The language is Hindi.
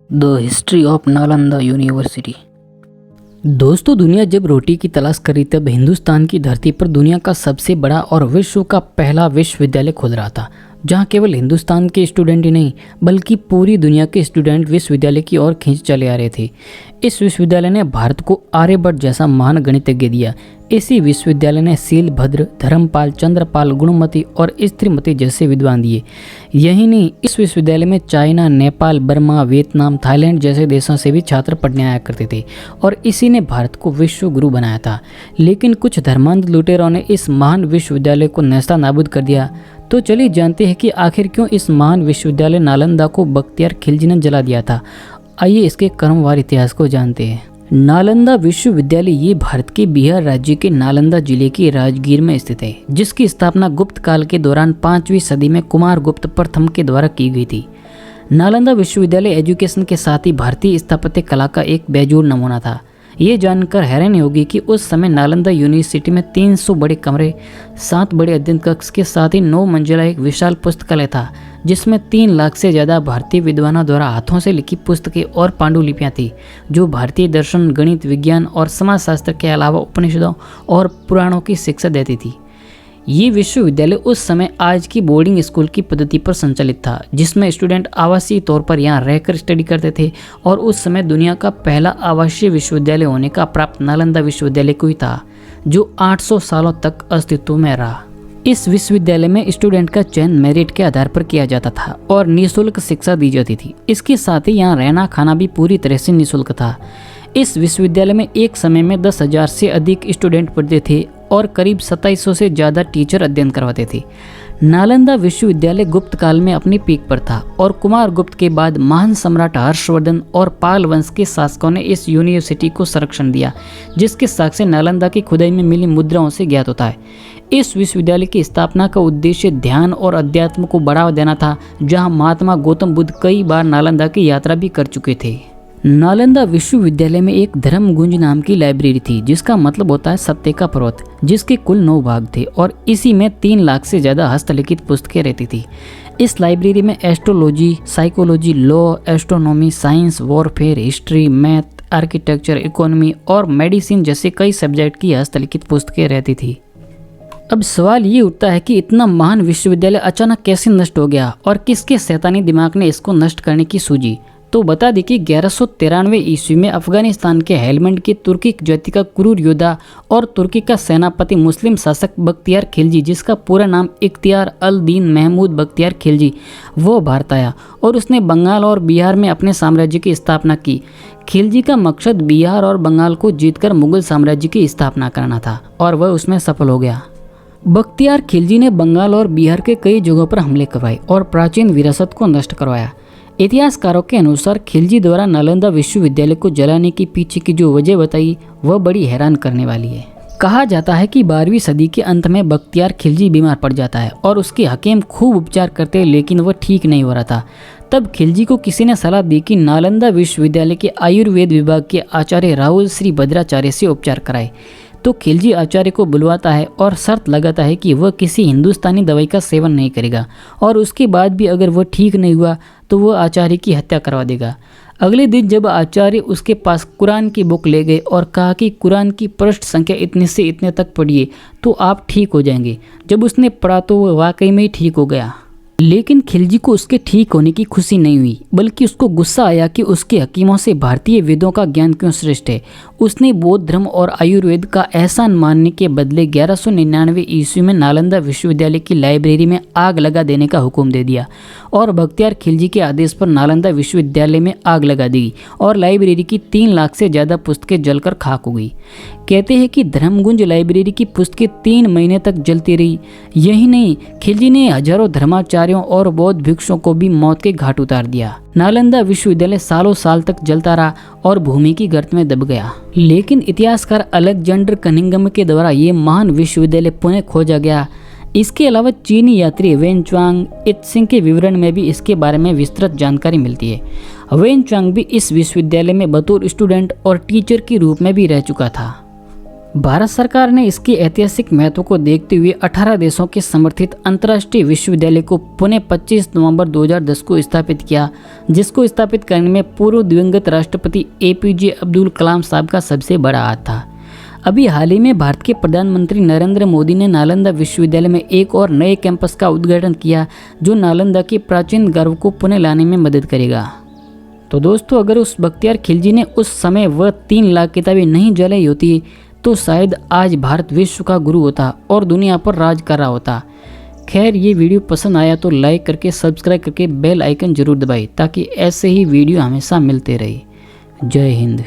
The history of Nalanda university. दोस्तों, दुनिया जब रोटी की तलाश करी तब हिंदुस्तान की धरती पर दुनिया का सबसे बड़ा और विश्व का पहला विश्वविद्यालय खुल रहा था, जहां केवल हिंदुस्तान के स्टूडेंट ही नहीं बल्कि पूरी दुनिया के स्टूडेंट विश्वविद्यालय की ओर खींच चले आ रहे थे। इस विश्वविद्यालय ने भारत को आर्यभट्ट जैसा महान गणितज्ञ दिया। इसी विश्वविद्यालय ने शीलभद्र, धर्मपाल, चंद्रपाल, गुणमती और स्त्रीमती जैसे विद्वान दिए। यही नहीं, इस विश्वविद्यालय में China, Nepal, Burma, Vietnam, Thailand जैसे देशों से भी छात्र पढ़ने आया करते थे और इसी ने भारत को विश्व गुरु बनाया था। लेकिन कुछ धर्मांध लुटेरों ने इस महान विश्वविद्यालय को नेस्तानाबूद कर दिया। तो चलिए जानते हैं कि आखिर क्यों इस महान विश्वविद्यालय नालंदा को बख्तियार खिलजी ने जला दिया था। आइए इसके क्रमवार इतिहास को जानते हैं। नालंदा विश्वविद्यालय ये भारत के बिहार राज्य के नालंदा जिले के राजगीर में स्थित है, जिसकी स्थापना गुप्त काल के दौरान 5वीं सदी में कुमार गुप्त प्रथम के द्वारा की गई थी। नालंदा विश्वविद्यालय एजुकेशन के साथ ही भारतीय स्थापत्य कला का एक बेजोड़ नमूना था। ये जानकर हैरानी होगी कि उस समय नालंदा यूनिवर्सिटी में 300 बड़े कमरे, 7 बड़े अध्ययन कक्ष के साथ ही 9 मंजिला एक विशाल पुस्तकालय था, जिसमें 3 लाख से ज़्यादा भारतीय विद्वानों द्वारा हाथों से लिखी पुस्तकें और पांडुलिपियाँ थी, जो भारतीय दर्शन, गणित, विज्ञान और समाजशास्त्र के अलावा उपनिषदों और पुराणों की शिक्षा देती थी। ये विश्वविद्यालय उस समय आज की बोर्डिंग स्कूल की पद्धति पर संचालित था, जिसमें स्टूडेंट आवासीय तौर पर यहाँ रहकर स्टडी करते थे और उस समय दुनिया का पहला आवासीय विश्वविद्यालय होने का प्राप्त नालंदा विश्वविद्यालय को ही था, जो 800 सालों तक अस्तित्व में रहा। इस विश्वविद्यालय में स्टूडेंट का चयन मेरिट के आधार पर किया जाता था और निःशुल्क शिक्षा दी जाती थी। इसके साथ ही यहाँ रहना खाना भी पूरी तरह से निःशुल्क था। इस विश्वविद्यालय में एक समय में 10,000 से अधिक स्टूडेंट पढ़ते थे और करीब 2700 से ज़्यादा टीचर अध्ययन करवाते थे। नालंदा विश्वविद्यालय गुप्त काल में अपनी पीक पर था और कुमार गुप्त के बाद महान सम्राट हर्षवर्धन और पाल वंश के शासकों ने इस यूनिवर्सिटी को संरक्षण दिया, जिसके साक्ष्य नालंदा की खुदाई में मिली मुद्राओं से ज्ञात होता है। इस विश्वविद्यालय की स्थापना का उद्देश्य ध्यान और अध्यात्म को बढ़ावा देना था, जहां महात्मा गौतम बुद्ध कई बार नालंदा की यात्रा भी कर चुके थे। नालंदा विश्वविद्यालय में एक धर्मगुंज नाम की लाइब्रेरी थी, जिसका मतलब होता है सत्य का पर्वत, जिसके कुल 9 भाग थे और इसी में 3 लाख से ज़्यादा हस्तलिखित पुस्तकें रहती थी। इस लाइब्रेरी में astrology, psychology, law, astronomy, science, warfare, history, math, architecture, economy और मेडिसिन जैसे कई सब्जेक्ट की हस्तलिखित पुस्तकें रहती थी। अब सवाल ये उठता है कि इतना महान विश्वविद्यालय अचानक कैसे नष्ट हो गया और किसके शैतानी दिमाग ने इसको नष्ट करने की सूझी। तो बता दें कि 1193 ईस्वी में अफगानिस्तान के हेलमंड के तुर्की जाति का क्रूर योद्धा और तुर्की का सेनापति मुस्लिम शासक बख्तियार खिलजी, जिसका पूरा नाम इख्तियार अल दीन महमूद बख्तियार खिलजी, वो भारत आया और उसने बंगाल और बिहार में अपने साम्राज्य की स्थापना की। खिलजी का मकसद बिहार और बंगाल को जीतकर मुगल साम्राज्य की स्थापना करना था और वह उसमें सफल हो गया। बख्तियार खिलजी ने बंगाल और बिहार के कई जगहों पर हमले करवाए और प्राचीन विरासत को नष्ट करवाया। इतिहासकारों के अनुसार खिलजी द्वारा नालंदा विश्वविद्यालय को जलाने के पीछे की जो वजह बताई वह बड़ी हैरान करने वाली है। कहा जाता है कि 12वीं सदी के अंत में बख्तियार खिलजी बीमार पड़ जाता है और उसके हकीम खूब उपचार करते हैं, लेकिन वह ठीक नहीं हो रहा था। तब खिलजी को किसी ने सलाह दी कि नालंदा विश्वविद्यालय के आयुर्वेद विभाग के आचार्य राहुल श्री भद्राचार्य से उपचार कराए। तो खिलजी आचार्य को बुलवाता है और शर्त लगाता है कि वह किसी हिंदुस्तानी दवाई का सेवन नहीं करेगा और उसके बाद भी अगर वह ठीक नहीं हुआ तो वह आचार्य की हत्या करवा देगा। अगले दिन जब आचार्य उसके पास कुरान की बुक ले गए और कहा कि कुरान की पृष्ठ संख्या इतने से इतने तक पढ़िए तो आप ठीक हो जाएंगे, जब उसने पढ़ा तो वह वाकई में ही ठीक हो गया। लेकिन खिलजी को उसके ठीक होने की खुशी नहीं हुई, बल्कि उसको गुस्सा आया कि उसके हकीमों से भारतीय वेदों का ज्ञान क्यों श्रेष्ठ है। उसने बौद्ध धर्म और आयुर्वेद का एहसान मानने के बदले 1199 ईस्वी में नालंदा विश्वविद्यालय की लाइब्रेरी में आग लगा देने का हुक्म दे दिया और बख्तियार खिलजी के आदेश पर नालंदा विश्वविद्यालय में आग लगा दी और लाइब्रेरी की 3 लाख से ज़्यादा पुस्तकें जलकर खाक हो गई। कहते हैं कि धर्मगुंज लाइब्रेरी की पुस्तकें 3 महीने तक जलती रही। यही नहीं, खिलजी ने हजारों धर्माचार्यों और बौद्ध भिक्षुओं को भी मौत के घाट उतार दिया। नालंदा विश्वविद्यालय सालों साल तक जलता रहा और भूमि की गर्त में दब गया। लेकिन इतिहासकार अलेक्जेंडर कनिंघम के द्वारा ये महान विश्वविद्यालय पुनः खोजा गया। इसके अलावा चीनी यात्री वेन च्वांग इत्सिंग के विवरण में भी इसके बारे में विस्तृत जानकारी मिलती है। वेन च्वांग भी इस विश्वविद्यालय में बतौर स्टूडेंट और टीचर के रूप में भी रह चुका था। भारत सरकार ने इसकी ऐतिहासिक महत्व को देखते हुए 18 देशों के समर्थित अंतर्राष्ट्रीय विश्वविद्यालय को पुणे 25 नवंबर 2010 को स्थापित किया, जिसको स्थापित करने में पूर्व दिवंगत राष्ट्रपति APJ अब्दुल कलाम साहब का सबसे बड़ा हाथ था। अभी हाल ही में भारत के प्रधानमंत्री नरेंद्र मोदी ने नालंदा विश्वविद्यालय में एक और नए कैंपस का उद्घाटन किया, जो नालंदा के प्राचीन गर्व को पुणे लाने में मदद करेगा। तो दोस्तों, अगर उस बख्तियार खिलजी ने उस समय वह 3 लाख किताबें नहीं जलाई होती तो शायद आज भारत विश्व का गुरु होता और दुनिया पर राज कर रहा होता। खैर, ये वीडियो पसंद आया तो लाइक करके, सब्सक्राइब करके बेल आइकन जरूर दबाएं ताकि ऐसे ही वीडियो हमेशा मिलते रहे। जय हिंद।